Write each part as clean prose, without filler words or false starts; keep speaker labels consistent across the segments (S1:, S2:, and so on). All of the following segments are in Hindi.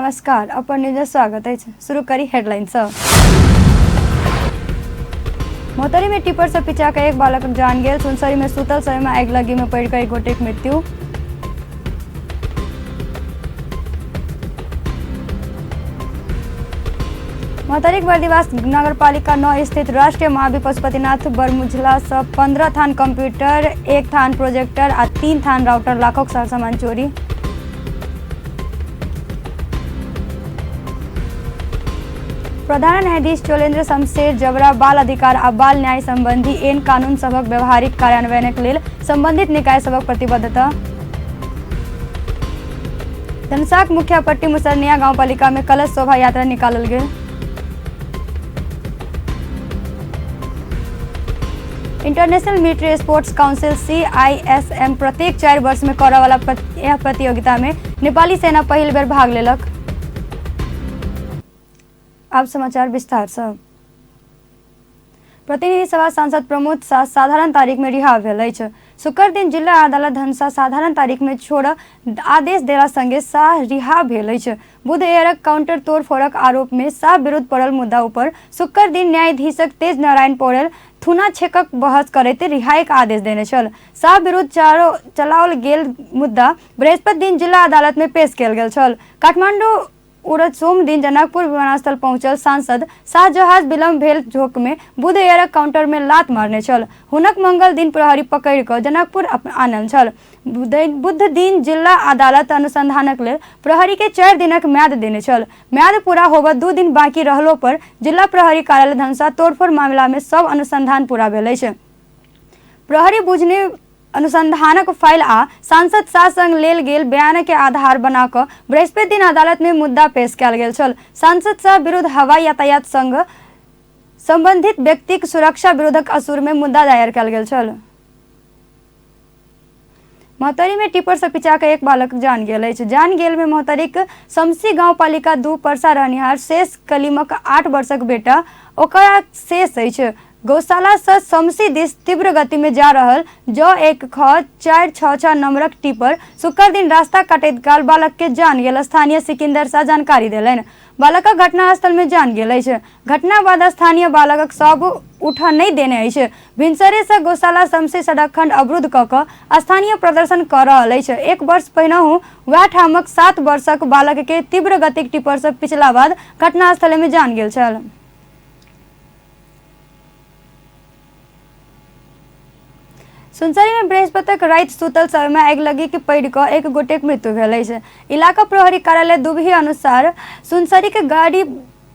S1: नमस्कार, अपन न्यूज में स्वागत है। शुरू करी हेडलाइन सब। मोहतरी में टिपर से पिचा के एक बालक जान गेल। सुनसरी में सुतल समय में आग लगी में पड़ एक गोटे की मृत्यु। मोहतरी बर्दिवास नगर पालिका 9 स्थित राष्ट्रीय महावीर पशुपतिनाथ बरमुझला से 15 थान कंप्यूटर, 1 थान प्रोजेक्टर आ 3 थान राउटर लाखों सार सामान चोरी। प्रधान न्यायाधीश चोलेन्द्र शमशेर जबरा बाल अधिकार आ बाल न्याय संबंधी एन कानून सबक व्यवहारिक कार्यान्वयनक लेल संबंधित निकाय सबक प्रतिबद्धता। धनसाक मुखियापट्टी मुसरनिया गांव पालिका में कलश शोभा यात्रा निकालल गेल। International military sports council CISM प्रत्येक 4 वर्ष में करय वाला यह प्रतियोगिता में नेपाली सेना पहिल बेर भाग लेलक। अब समाचार विस्तार से। प्रतिनिधि सभा सांसद प्रमोद शाह साधारण तारीख में रिहा भेल अछि। शुक्र दिन जिला अदालत धनसा साधारण तारीख में छोड़ आदेश देला संगे शाह रिहा भेल अछि। बुध एयरक काउंटर तोड़ फोड़क आरोप में शाह विरुद्ध पड़ल मुद्दा ऊपर शुक्र दिन न्यायाधीशक तेज नारायण पौडेल थुना छेकक बहस करैत रिहाईक आदेश देने छल। शाह विरुद्ध चलाओल गेल मुद्दा बृहस्पति दिन जिला अदालत में पेश कयल गेल छल। काठमांडू उड़द सोम दिन जनकपुर विमानस्थल पहुंचल सांसद शाह जहाज विलंब भेल झोंक में बुध एयरक काउंटर में लात मारने छल। हुनक मंगल दिन प्रहरी पकड़ कर जनकपुर आनल छल। बुध दिन जिला अदालत अनुसंधानक लेल प्रहरी के 4 दिनक म्याद देने छल। म्याद पूरा होबऽ 2 दिन बाकी रहलो पर जिला प्रहरी कार्यालय धनसा तोड़फोड़ मामला में सब अनुसंधान पूरा भेल अछि। प्रहरी बुझने अनुसंधानक फाइल आ सांसद शाह संग लेल गेल बयान के आधार बना कर बृहस्पति दिन अदालत में मुद्दा पेश कयल गेल छल। सांसद शाह विरुद्ध हवाई यातायात संग संबंधित व्यक्तिक सुरक्षा विरोधक असुर में मुद्दा दायर कयल गेल छल। मोहतरी में टिपर से पिचा के एक बालक जान गेल अछि। जान गेल में मोहतरीक शमसी गांव पालिका 2 परसा रहनिहार शेष कलीमक 8 वर्षक बेटा ओकरा शेष अछि। गौशाला से शमसी दिस तीव्र गति में जा रहल जो 1X466 नंबरक टिपर शुक्र दिन रास्ता काटैत काल बालक के जान गेल। स्थानीय सिकंदर शाह जानकारी देलनि। बालक घटनास्थल में जान गेल अछि। घटना बाद स्थानीय बालकक शव उठा नहीं देने अछि। भिनसरे से गौशाला शमसी सड़क खंड अवरुद्ध कऽ स्थानीय प्रदर्शन कर रहल अछि। 1 वर्ष पहिनहु वएह ठामक 7 वर्षक बालक के तीव्र गतिक टिपर से पिछला बाद घटनास्थल में जान गेल छल। सुनसरी में बृहस्पतिक राति सुतल समय में आग लगी के पड़ कर एक गोटे की मृत्यु भेल अछि। इलाका प्रहरी कार्यालय दुबही अनुसार सुनसरी के गाड़ी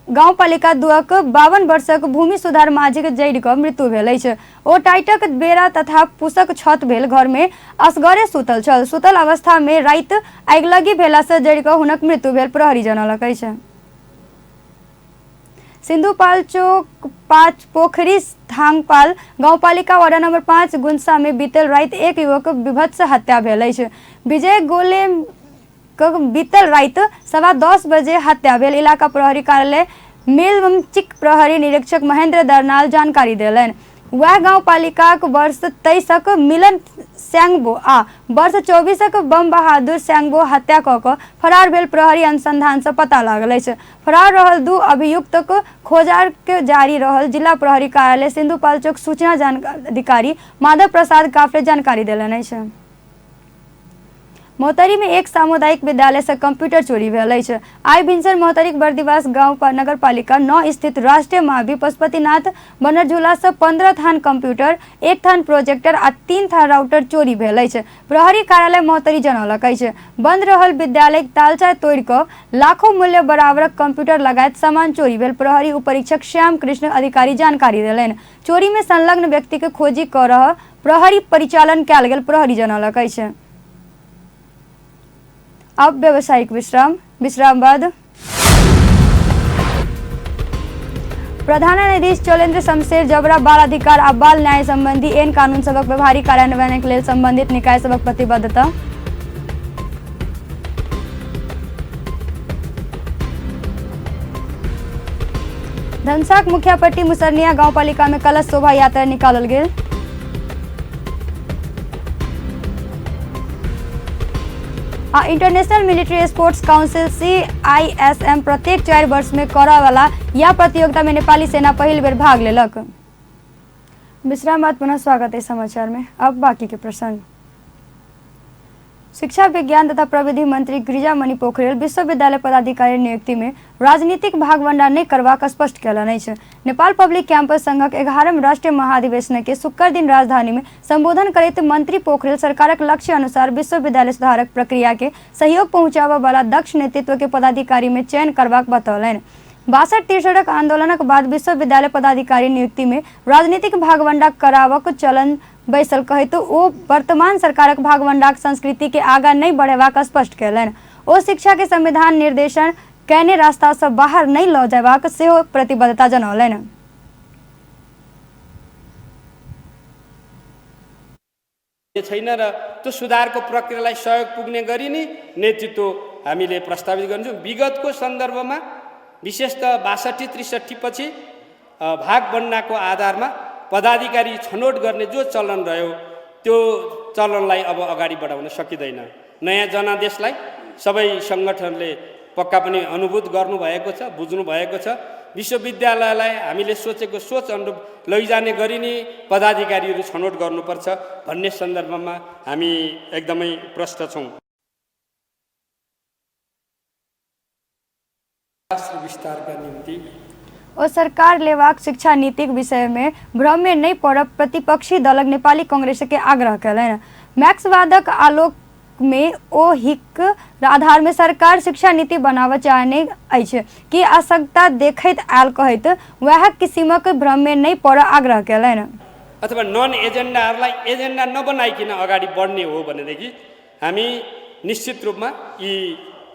S1: गांव पालिका 2 52 वर्षक भूमि सुधार माझी के जड़ कर मृत्यु भेल अछि। ओ टाइटक बेरा तथा पुसक छत भेल घर में असगरे सुतल छल। सुतल अवस्था में राति आग लगी भेला से जड़ कर हुनक मृत्यु भेल प्रहरी जनौलक अछि। सिंधुपाल चौक 5 पोखरी थांगपाल गांव पालिका वार्ड नंबर 5 गुंसा में बीतल राति एक युवक विभत्स हत्या भेल अछि। विजय गोले बीतल राति 10:15 बजे हत्या भेल। इलाका प्रहरी कार्यालय मेलमचिक प्रहरी निरीक्षक महेंद्र दरनाल जानकारी देलनि। वह गांव पालिका वर्ष 23क मिलन स्यांगबो आ वर्ष 24क बम बहादुर स्यांगबो हत्या कऽ फरार भेल। प्रहरी अनुसंधान से पता लागल अछि। फरार रहल 2 अभियुक्तक खोजार जारी रहल। जिला प्रहरी कार्यालय सिंधुपाल चौक सूचना अधिकारी माधव प्रसाद काफले जानकारी देलनि अछि। मोहतरी में एक सामुदायिक विद्यालय से कंप्यूटर चोरी भेल अछि। आई भिनसर मोहतरी बर्दिवास गांव नगर पालिका 9 स्थित राष्ट्रीय महावीर पशुपतिनाथ बनरझूला से 15 थान कंप्यूटर, 1 थान प्रोजेक्टर आ 3 थान राउटर चोरी भेल अछि। प्रहरी कार्यालय मोहतरी जनौलक अछि। बंद रहल विद्यालय तालचा तोड़ कर लाखों मूल्य बराबरक कंप्यूटर लगायत सामान चोरी भेल। प्रहरी उपरीक्षक श्याम कृष्ण अधिकारी जानकारी देलनि। चोरी में संलग्न व्यक्ति के खोजी कर प्रहरी परिचालन कयल गेल प्रहरी जनौलक अछि। अब व्यावसायिक विश्राम बाद प्रधान न्यायाधीश चोलेन्द्र शमशेर जबरा बाल अधिकार आ बाल न्याय संबंधी एन कानून सबक व्यवहारिक कार्यान्वयन लेल संबंधित निकाय सबक प्रतिबद्धता। धनसाक मुखियापट्टी मुसरनिया गांव पालिका में कलश शोभा यात्रा निकालल गेल। International military sports council CISM प्रत्येक 4 वर्ष में करावाला यह प्रतियोगिता में नेपाली सेना पहली बेर भाग लेलक। विश्राम बाद पुनः स्वागत है समाचार में। अब बाकी के प्रसंग। शिक्षा विज्ञान तथा प्रविधि मंत्री गिरिजामणि पोखरेल विश्वविद्यालय पदाधिकारी नियुक्ति में राजनीतिक भागवंडा नहीं करवाक स्पष्ट कैलनि अछि। नेपाल पब्लिक कैंपस संघक 11वां राष्ट्रीय महाधिवेशन के शुक्र दिन राजधानी में संबोधन करते मंत्री पोखरेल सरकारक लक्ष्य अनुसार विश्वविद्यालय सुधारक प्रक्रिया के सहयोग पहुंचाबय वाला दक्ष नेतृत्व के पदाधिकारी में चयन करवाक बतौलनि। 62-63 आंदोलनक बाद विश्वविद्यालय पदाधिकारी नियुक्ति में राजनीतिक भागवंडा करावक चलन बैसल कहे तो वो वर्तमान सरकारक भागवंडाक संस्कृति के आगा नहीं बढ़ेबाक स्पष्ट कैलनि। ओ शिक्षा के संविधान निर्देशन कैने रास्ता से बाहर नहीं ल जयबाक सेहो प्रतिबद्धता जनौलनि।
S2: छैन र त्यो सुधारको प्रक्रियालाई सहयोग पुग्ने गरी नै नेतृत्व हामीले प्रस्तावित गर्छौं। विगतको सन्दर्भमा विशेषतः 62-63 पछि भागवण्डाको आधारमा पदाधिकारी छनौट गर्ने जो चलन रह्यो त्यो चलनलाई अब अगाडि बढाउन सकिँदैन। नयाँ जनादेशलाई सबै संगठनले पक्का पनि अनुभूत गर्नुभएको छ, बुझ्नु भएको छ। विश्वविद्यालयलाई हामीले सोचेको सोच अनुरूप लैजाने गरी नै पदाधिकारीहरू छनौट गर्नुपर्छ भन्ने सन्दर्भमा हामी एकदमै प्रष्ट छौं। राष्ट्र विस्तारका निम्ति
S1: और सरकार लेवाक शिक्षा नीति विषय में भ्रम में नहीं पड़ प्रतिपक्षी दलक नेपाली कांग्रेस के आग्रह कैलनि। मैक्सवादक आलोक में ओ हिक आधार में सरकार शिक्षा नीति बनाव चाहने अछि कि आवश्यकता देखैत आयल कहैत वह किसिमक भ्रम में नहीं पड़ आग्रह कैलनि।
S2: अथवा नन एजेन्डाहरूलाई एजेन्डा नबनाइकन अगाडि बढ्ने हो भनेदेखि हामी निश्चित रूपमा यी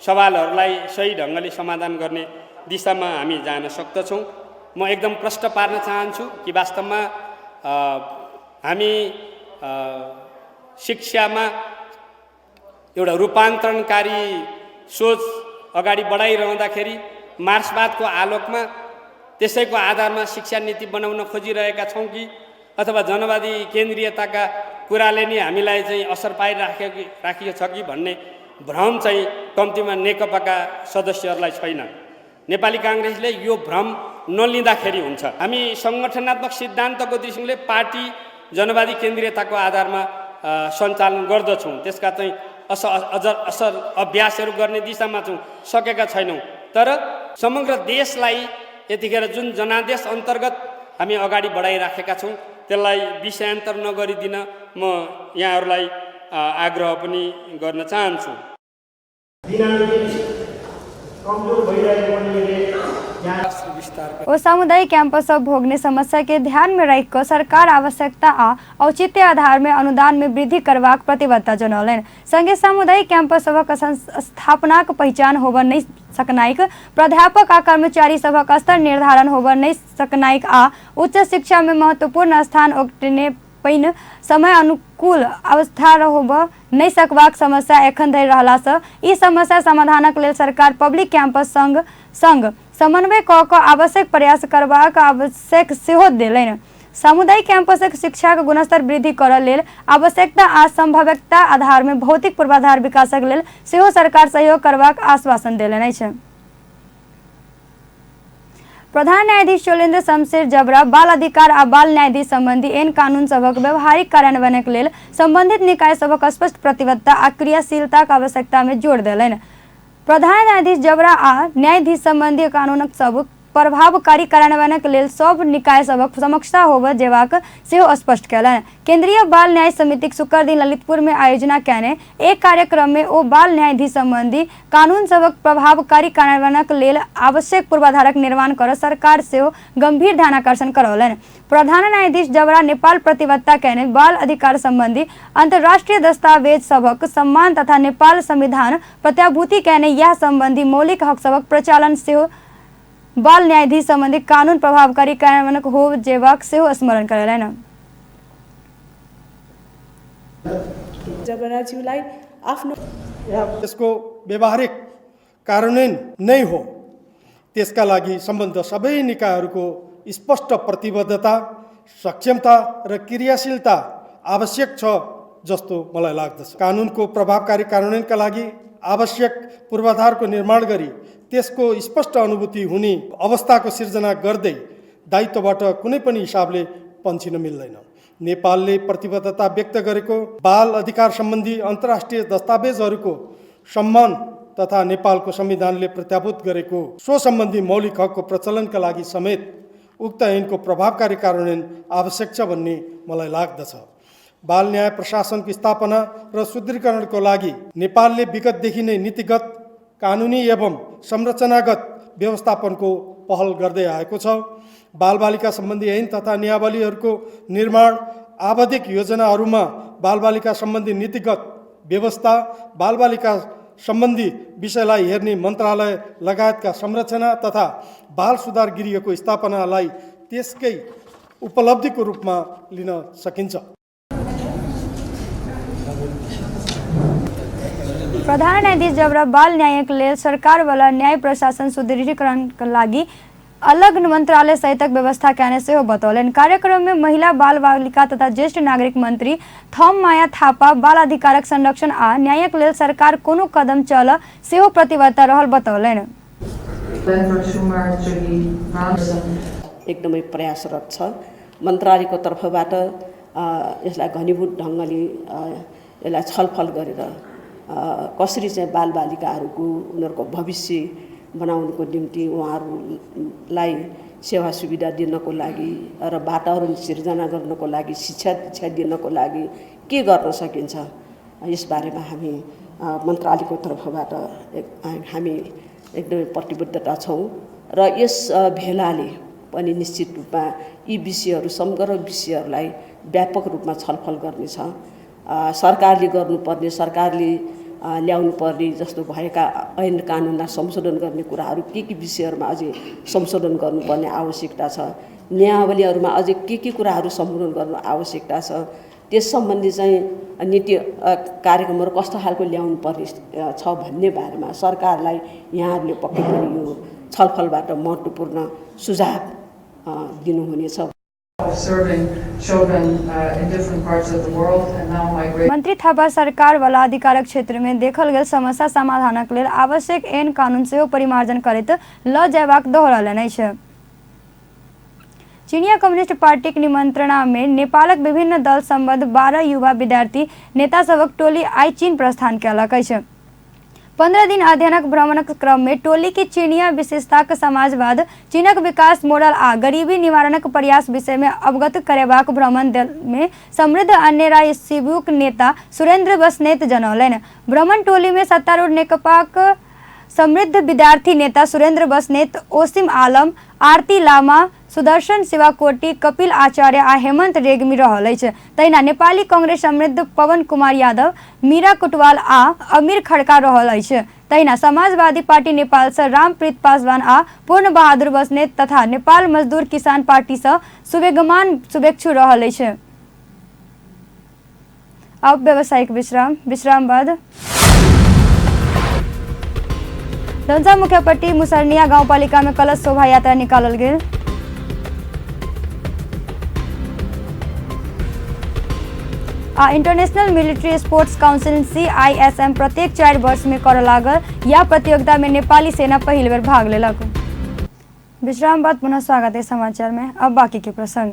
S2: सवालहरूलाई सही ढङ्गले समाधान गर्ने दिशामा हामी जान सक्दछौँ। म एकदम प्रष्ट पार्न चाहन्छु कि वास्तवमा हामी शिक्षामा एउटा रूपान्तरणकारी सोच अगाडि बढाइरहँदाखेरि मार्क्सवादको आलोकमा त्यसैको आधारमा शिक्षा नीति बनाउन खोजिरहेका छौँ कि अथवा जनवादी केन्द्रीयताका कुराले नै हामीलाई चाहिँ असर पाइराखेको छ कि भन्ने भ्रम चाहिँ कम्तीमा नेकपाका सदस्यहरूलाई छैन। नेपाली कांग्रेसले यो भ्रम नलिँदाखेरि हुन्छ। हामी संगठनात्मक सिद्धान्तको दृष्टिले पार्टी जनवादी केन्द्रीयताको आधारमा सञ्चालन गर्दछौँ। त्यसका चाहिँ असल अभ्यासहरू गर्ने दिशामा छौँ, सकेका छैनौँ। तर समग्र देशलाई यतिखेर जुन जनादेश अन्तर्गत हामी अगाडि बढाइराखेका छौँ त्यसलाई विषयान्तर नगरिदिन म यहाँहरूलाई आग्रह पनि गर्न चाहन्छु।
S1: और सामुदायिक कैंपस सब भोगने समस्या के ध्यान में रखकर सरकार आवश्यकता आ औचित्य आधार में अनुदान में वृद्धि करवाक प्रतिबद्धता जनौलनि। संगे सामुदायिक कैंपस सभक स्थापनाक पहचान होबऽ नहीं सकनाइक, प्राध्यापक आ कर्मचारी सभक स्तर निर्धारण होबऽ नहीं सकनाइक आ उच्च शिक्षा में महत्वपूर्ण स्थान ओगटने पहिने समय अनुकूल अवस्था होबऽ नहीं सकबाक समस्या एखन धरि रहला सँ ई समस्या समाधानक लेल सरकार पब्लिक कैंपस संग समन्वय कऽ कऽ आवश्यक प्रयास करबाक आवश्यक सेहो देलनि। सामुदायिक कैंपसक शिक्षाक गुणस्तर वृद्धि करऽ लेल आवश्यकता आ संभाव्यता आधार में भौतिक पूर्वाधार विकासक लेल सेहो सरकार सहयोग करबाक आश्वासन देलनि अछि। प्रधान न्यायाधीश शैलेन्द्र शमशेर जबरा बाल अधिकार आ बाल न्यायाधीश संबंधी एन कानून सभक व्यवहारिक कार्यान्वयनक लेल संबंधित निकाय सभक स्पष्ट प्रतिबद्धता आ क्रियाशीलताक आवश्यकता में जोर देलनि। प्रधान न्यायाधीश जबरा आ न्यायाधीश संबंधी कानूनक सब प्रभावकारी कार्यान्वयनक लेल सब निकाय सभक समक्षता होबऽ जेबाक सेहो स्पष्ट कैलनि। केंद्रीय बाल न्याय समितिक शुक्र दिन ललितपुर में आयोजना कैने एक कार्यक्रम में ओ बाल न्यायाधीश संबंधी कानून सभक प्रभावकारी कार्यान्वयनक लेल आवश्यक पूर्वाधारक निर्माण कर सरकार सेहो गंभीर ध्यानाकर्षण करौलनि। प्रधान न्यायाधीश जबरा नेपाल प्रतिबद्धता कैने बाल अधिकार संबंधी अंतर्राष्ट्रीय दस्तावेज सभक सम्मान तथा नेपाल संविधान प्रत्याभूति कैने यह संबंधी मौलिक हक सभक प्रचालन सेहो बाल न्यायाधीश संबंधी कानून प्रभावकारी कार्यान्वयन हो जेबाक सेहो स्मरण करलनि।
S3: जबराज्यूलाई आफ्नो
S4: त्यसको व्यवहारिक कार्यान्वयन नै हो त्यसका लागि सम्बन्ध सबै निकायहरूको स्पष्ट प्रतिबद्धता, सक्षमता र क्रियाशीलता आवश्यक छ जस्तो मलाई लाग्दछ। कानुनको प्रभावकारी कार्यान्वयनका लागि आवश्यक पूर्वाधारको निर्माण गरी त्यसको स्पष्ट अनुभूति हुने अवस्थाको सिर्जना गर्दै दायित्वबाट कुनै पनि हिसाबले पन्छिन मिल्दैन। नेपालले प्रतिबद्धता व्यक्त गरेको बाल अधिकार सम्बन्धी अन्तर्राष्ट्रिय दस्तावेजहरूको सम्मान तथा नेपालको संविधानले प्रत्याभूत गरेको सो सम्बन्धी मौलिक हकको प्रचलनका लागि समेत उक्त ऐनको प्रभावकारी कार्यान्वयन आवश्यक छ भन्ने मलाई लाग्दछ। बाल न्याय प्रशासनको स्थापना र सुदृढीकरणको लागि नेपालले विगतदेखि नै नीतिगत, कानुनी एवं संरचनागत व्यवस्थापनको पहल गर्दै आएको छ। बालबालिका सम्बन्धी ऐन तथा नियमावलीहरूको निर्माण, आवधिक योजनाहरूमा बालबालिका सम्बन्धी नीतिगत व्यवस्था, बालबालिका सम्बन्धी विषयलाई हेर्ने मन्त्रालय लगायतका संरचना तथा बाल सुधार गृहको स्थापनालाई त्यसकै उपलब्धिको रूपमा लिन सकिन्छ।
S1: प्रधान न्यायाधीश जबरा बाल न्यायक लेल सरकारवाला न्याय प्रशासन सुदृढीकरणका लागि अलग मन्त्रालय सहितक व्यवस्था करने से बतौलन। कार्यक्रम में महिला, बाल बालिका तथा ज्येष्ठ नागरिक मंत्री थममाया थापा बाल अधिकारक संरक्षण आ न्यायक लेल सरकार कोनो कदम चल सेहो प्रतिबद्धता रहल बतौलन।
S3: एकदमै प्रयासरत छ। मन्त्रालयको तर्फबाट यसलाई घनीभूत ढङ्गले यसलाई छलफल गरेर कसरी चाहिँ बालबालिकाहरूको उनीहरूको भविष्य बनाउनको निम्ति उहाँहरूलाई सेवा सुविधा दिनको लागि र वातावरण सिर्जना गर्नको लागि, शिक्षा दीक्षा दिनको लागि के गर्न सकिन्छ, यसबारेमा हामी मन्त्रालयको तर्फबाट हामी एकदमै प्रतिबद्धता छौँ र यस भेलाले पनि निश्चित रूपमा यी विषयहरू, समग्र विषयहरूलाई व्यापक रूपमा छलफल गर्नेछ। सरकारले गर्नुपर्ने, सरकारले ल्याउनु पर्ने जस्तो भएका ऐन कानुनलाई संशोधन गर्ने कुराहरू के विषयहरूमा अझै संशोधन गर्नुपर्ने आवश्यकता छ, नियमावलीहरूमा अझै के कुराहरू सम्बोधन गर्नु आवश्यकता छ, त्यस सम्बन्धी चाहिँ नीति कार्यक्रमहरू कस्तो खालको ल्याउनु पर्ने छ भन्ने बारेमा सरकारलाई यहाँहरूले पक्कै पनि यो छलफलबाट महत्त्वपूर्ण सुझाव दिनुहुनेछ।
S1: मंत्री थापा सरकार वाला अधिकारक क्षेत्र में देखल गेल समस्या समाधानक लेल आवश्यक ऐन कानून से परिमार्जन करैत ल जयबाक दोहरौलनि अछि। चीनिया कम्युनिस्ट पार्टी के निमंत्रणा में नेपालक विभिन्न दल संबद्ध 12 युवा विद्यार्थी नेता सबक टोली आई चीन प्रस्थान कयलक अछि। 15 दिन अध्ययनक भ्रमणक क्रम में टोली की चीनिया विशेषताक समाजवाद, चीनक विकास मॉडल आ गरीबी निवारणक प्रयास विषय में अवगत करेबाक भ्रमण दल में समृद्ध अन्य राय शिवुक नेता सुरेंद्र बस्नेत जनौलनि। भ्रमण टोली में सत्तारूढ़ नेकपाक समृद्ध विद्यार्थी नेता सुरेंद्र बस्नेत, ओसिम आलम, आरती लामा, सुदर्शन शिवाकोटी, कपिल आचार्य आ हेमंत रेग्मी रहल अछि। तहिना नेपाली कांग्रेस समृद्ध पवन कुमार यादव, मीरा कुटवाल आ अमीर खड़का रहल अछि। तहिना समाजवादी पार्टी नेपाल से रामप्रीत पासवान आ पूर्ण बहादुर बस्नेत तथा नेपाल मजदूर किसान पार्टी से सुवेगमान शुभेच्छु रहल अछि। अब व्यावसायिक विश्राम बाद धनसा मुख्यपट्टी मुसरनिया गाउँपालिका में कलश शोभा यात्रा निकालल गेल। International military sports council CISM प्रत्येक 4 वर्ष में कर लागल या प्रतियोगिता में नेपाली सेना पहली बार भाग लेलक। विश्राम बाद पुनः स्वागत है समाचार में। अब बाकी के प्रसंग।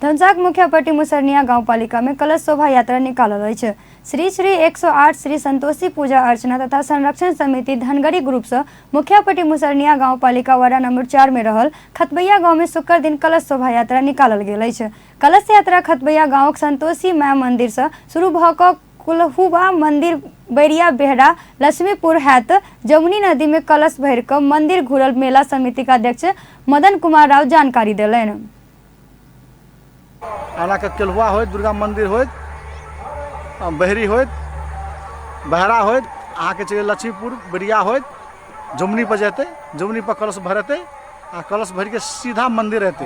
S1: धनसाक मुख्यपट्टी मुसरनिया गाउँपालिका में कलश शोभा यात्रा निकालल अछि। श्री 108 श्री संतोषी पूजा अर्चना तथा संरक्षण समिति धनगढ़ी ग्रुप से मुख्यपट्टी मुसरनिया गाउँपालिका वार्ड नंबर 4 में रहल खतबैया गाँव में शुक्र दिन कलश शोभा यात्रा निकालल गेल अछि। कलश यात्रा खतबैया गाँव संतोषी माय मंदिर से शुरू भ क कुलहुबा मंदिर, बैरिया बेहरा, लक्ष्मीपुर हैत जमुनी नदी में कलश भर क मंदिर घूरल मेला समिति का अध्यक्ष मदन कुमार राव जानकारी दिलन।
S5: के केलहुआ होत, दुर्गा मंदिर होत, बहरी होत, बहरा होत, अहाँके चलिए लक्ष्मीपुर, बैरिया होत, जमुनी पर जेते, जमुनी पर कलश भरते आ कलश भर के सीधा मंदिर रहते।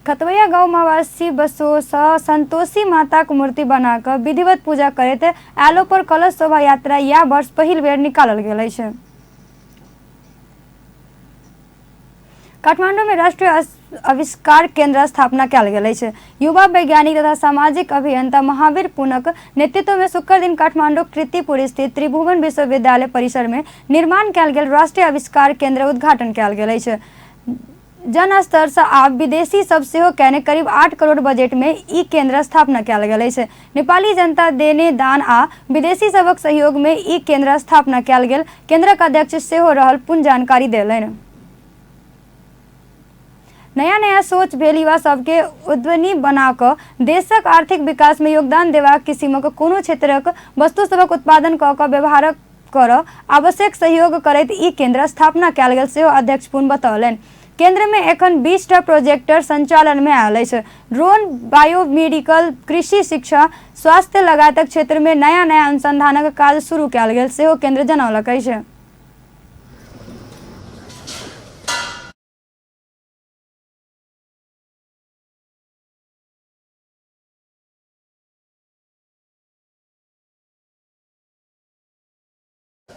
S1: खतवैया गाँव मावासी बसो संतोषी माता को मूर्ति बनाकर विधिवत पूजा करते आलो पर कलश शोभा यात्रा या वर्ष पहिल बेर निकालल गेल अछि। काठमांडू में राष्ट्रीय आविष्कार केन्द्र स्थापना कयल गेल अछि। युवा वैज्ञानिक तथा सामाजिक अभियंता महावीर पुनक नेतृत्व में शुक्र दिन काठमांडू कीर्तिपुर स्थित त्रिभुवन विश्वविद्यालय परिसर में निर्माण कयल गेल राष्ट्रीय आविष्कार केन्द्र उद्घाटन कयल गेल अछि। जन स्तर से आ विदेशी सब सेहो कने करीब 8 करोड़ बजट में ई केन्द्र स्थापना कयल गेल अछि। नेपाली जनता देने दान आ विदेशी सबक सहयोग में ई केन्द्र स्थापना कयल गेल। केन्द्रक अध्यक्ष सेहो रहल पुन जानकारी देलनि। नया नया सोच भेल युवा सबके उद्यमी बना कऽ देशक आर्थिक विकास में योगदान देबाक किसिमक कोनो क्षेत्रक वस्तु सबक उत्पादन कऽ कऽ व्यवहार करऽ आवश्यक सहयोग करैत ई केन्द्र स्थापना कयल गेल सेहो अध्यक्ष पुन बतौलनि। केंद्र में एखन 20 टा प्रोजेक्टर संचालन में आयल अछि। ड्रोन, बायोमेडिकल, कृषि, शिक्षा, स्वास्थ्य लगायतक क्षेत्र में नया नया अनुसंधानक काज शुरू कयल गेल सेहो केंद्र जनौलक अछि।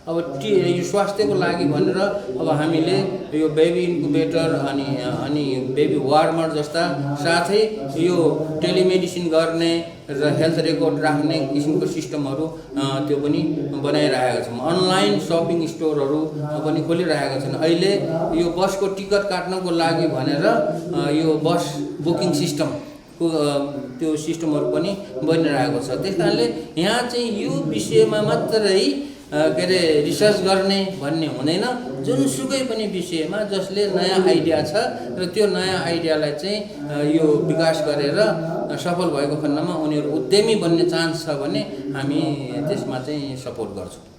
S6: अब यो स्वास्थ्यको लागि भनेर अब हामीले यो बेबी इन्क्युबेटर अनि बेबी वार्मर जस्ता साथै यो टेलिमेडिसिन गर्ने र हेल्थ रेकर्ड राख्ने किसिमको सिस्टमहरू त्यो पनि बनाइरहेका छौँ। अनलाइन सपिङ स्टोरहरू पनि खोलिरहेका छन्। अहिले यो बसको टिकट काट्नको लागि भनेर यो बस बुकिङ सिस्टमको त्यो सिस्टमहरू पनि बनिरहेको छ। त्यस कारणले यहाँ चाहिँ यो विषयमा मात्रै के अरे रिसर्च गर्ने भन्ने हुँदैन। जुनसुकै पनि विषयमा जसले नयाँ आइडिया छ र त्यो नयाँ आइडियालाई चाहिँ यो विकास गरेर सफल भएको खण्डमा उनीहरू उद्यमी बन्ने चान्स छ भने हामी त्यसमा चाहिँ सपोर्ट गर्छौँ।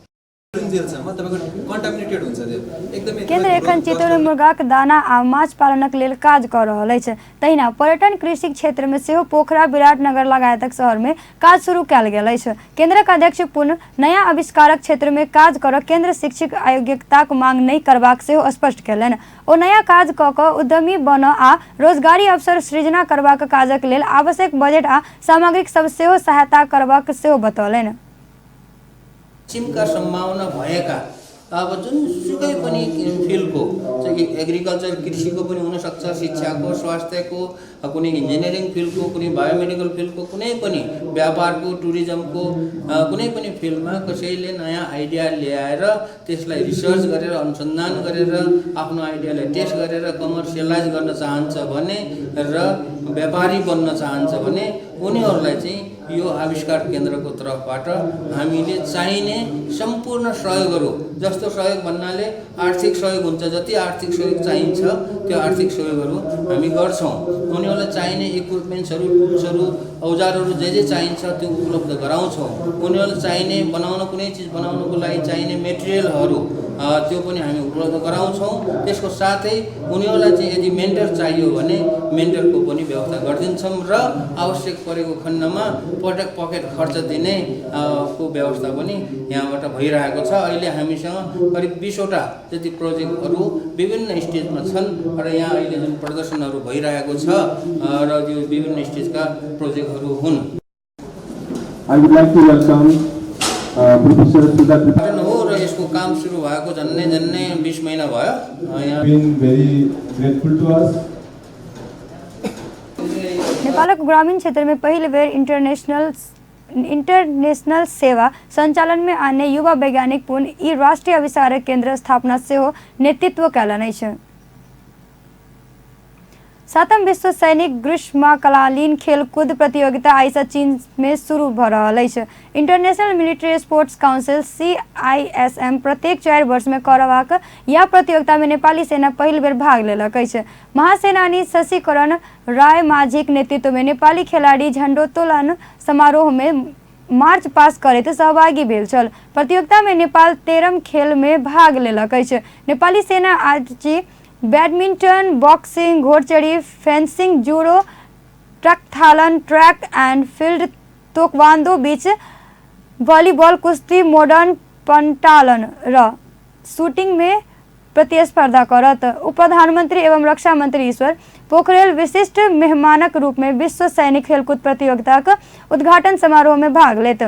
S1: केन्द्र एखन चितौरी मुर्गाक दाना आ माछ पालनक लेल काज कऽ रहल अछि। तहिना पर्यटन कृषि क्षेत्र में सेहो पोखरा, विराटनगर लगायतक शहर में काज शुरू कयल गेल अछि। केन्द्रक अध्यक्ष पुनः नया आविष्कारक क्षेत्र में काज करऽ केन्द्र शैक्षिक अयोग्यताक मांग नहि करबाक सेहो स्पष्ट कयलनि। ओ नया काज कऽ कऽ उद्यमी बनऽ आ रोजगारी अवसर सृजना करबाक काजक लेल आवश्यक बजट आ सामग्रीक सब सेहो सहायता करबाक सेहो बतौलनि।
S6: पश्चिमका सम्भावना भएका अब जुनसुकै पनि फिल्डको चाहिँ एग्रिकल्चर कृषिको पनि हुनसक्छ, शिक्षाको, स्वास्थ्यको, कुनै इन्जिनियरिङ फिल्डको, कुनै बायोमेडिकल फिल्डको, कुनै पनि व्यापारको, टुरिज्मको कुनै पनि फिल्डमा कसैले नयाँ आइडिया ल्याएर त्यसलाई रिसर्च गरेर अनुसन्धान गरेर आफ्नो आइडियालाई टेस्ट गरेर कमर्सियलाइज गर्न चाहन्छ भने र व्यापारी बन्न चाहन्छ भने उनीहरूलाई चाहिँ यो आविष्कार केन्द्रको तर्फबाट हामीले चाहिने सम्पूर्ण सहयोगहरू, जस्तो सहयोग भन्नाले आर्थिक सहयोग हुन्छ, जति आर्थिक सहयोग चाहिन्छ त्यो आर्थिक सहयोगहरू हामी गर्छौँ। उनीहरूलाई चाहिने इक्विपमेन्ट्सहरू, टुल्सहरू, औजारहरू जे चाहिन्छ त्यो उपलब्ध गराउँछौँ। उनीहरूलाई चाहिने बनाउन कुनै चिज बनाउनको लागि चाहिने मेटेरियलहरू त्यो पनि हामी उपलब्ध गराउँछौँ। त्यसको साथै उनीहरूलाई चाहिँ यदि मेन्टर चाहियो भने मेन्टरको पनि व्यवस्था गरिदिन्छौँ र आवश्यक परेको खण्डमा पकेट खर्च दिने को व्यवस्था पनि यहाँबाट भइरहेको छ। अहिले हामीसँग करिब 20वटा जति प्रोजेक्टहरू विभिन्न स्टेजमा छन् र यहाँ अहिले जुन प्रदर्शनहरू भइरहेको छ र यो विभिन्न स्टेजका प्रोजेक्टहरू हुन्।
S7: I would like to welcome Professor Sudha
S6: हो र यसको काम सुरु भएको झन्नै 20 महिना भयो। यहाँ
S7: been very grateful to us.
S1: नेपालक ग्रामीण क्षेत्र में पहली बेर इंटरनेशनल सेवा संचालन में आने युवा वैज्ञानिक पुन ई राष्ट्रीय आविष्कार केन्द्र स्थापना सेहो नेतृत्व कयलनि अछि। 7वीं विश्व सैनिक ग्रीष्मकालीन खेलकूद प्रतियोगिता आई से चीन में शुरू भ रहल अछि। International military sports council CISM प्रत्येक 4 वर्ष में करबाक यह प्रतियोगिता में नेपाली सेना पहिल बेर भाग लेलक अछि। महासेनानी शशिकरण राय माझीक नेतृत्व में नेपाली खिलाड़ी झंडोत्तोलन समारोह में मार्च पास करैत सहभागी भेल छल। प्रतियोगिता में नेपाल 13 खेल में भाग लेलक अछि। नेपाली सेना आज बैडमिंटन, बॉक्सिंग, घोड़चढ़ी, fencing, judo, triathlon, track and field, taekwondo, beach volleyball, कुश्ती, मॉडर्न पंटालन र शूटिंग में प्रतिस्पर्धा करत। उप प्रधानमंत्री एवं रक्षा मंत्री ईश्वर पोखरेल विशिष्ट मेहमानक रूप में विश्व सैनिक खेलकूद प्रतियोगिता का उद्घाटन समारोह में भाग लेत।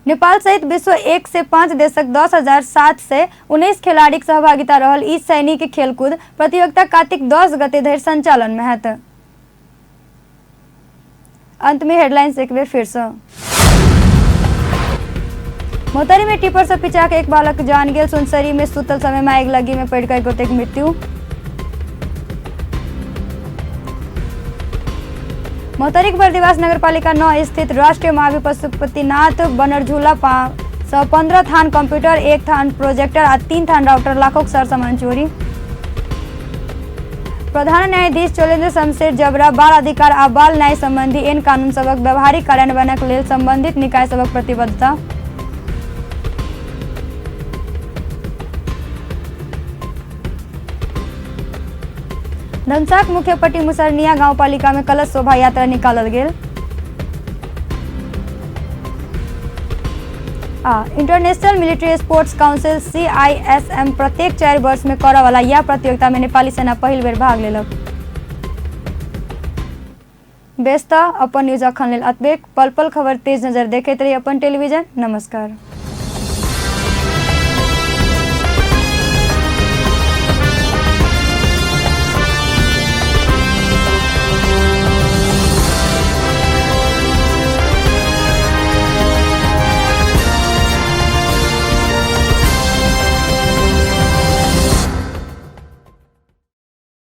S1: नेपाल सहित विश्व 1 से 5 देशक 10,719 खिलाड़ीक सहभागिता रहल ई सैनिक खेलकूद प्रतियोगिता कार्तिक 10 गते धरि संचालन में हैत। अंत में हेडलाइंस एक बार फिर से। मोतरी में टिपर से पिचा के एक बालक जान गेल। सुनसरी में सुतल समय में आग लगी में पड़ गई गोटेक मृत्यु। मोतरी बर्दिवास नगरपालिका 9 स्थित राष्ट्रीय महावीर पशुपतिनाथ बनरझूला 15 थान कंप्यूटर, 1 थान प्रोजेक्टर आ 3 थान राउटर लाखों सरसामान चोरी। प्रधान न्यायाधीश चोलेन्द्र शमशेर जबरा बाल अधिकार आ बाल न्याय संबंधी एन कानून सबक व्यवहारिक कार्यान्वयनक लेल संबंधित निकाय सबक प्रतिबद्धता। धनसाक मुख्यपट्टी मुसरनिया गांवपालिका में कलश शोभा यात्रा निकालल गेल। International military sports council CISM प्रत्येक 4 वर्ष में करय वाला यह प्रतियोगिता में नेपाली सेना पहिल बेर भाग लेलक। व्यस्त अपन न्यूज अखन लेल अतबेक। पल पल खबर तेज नजर देखैत रही अपन टेलीविजन। नमस्कार।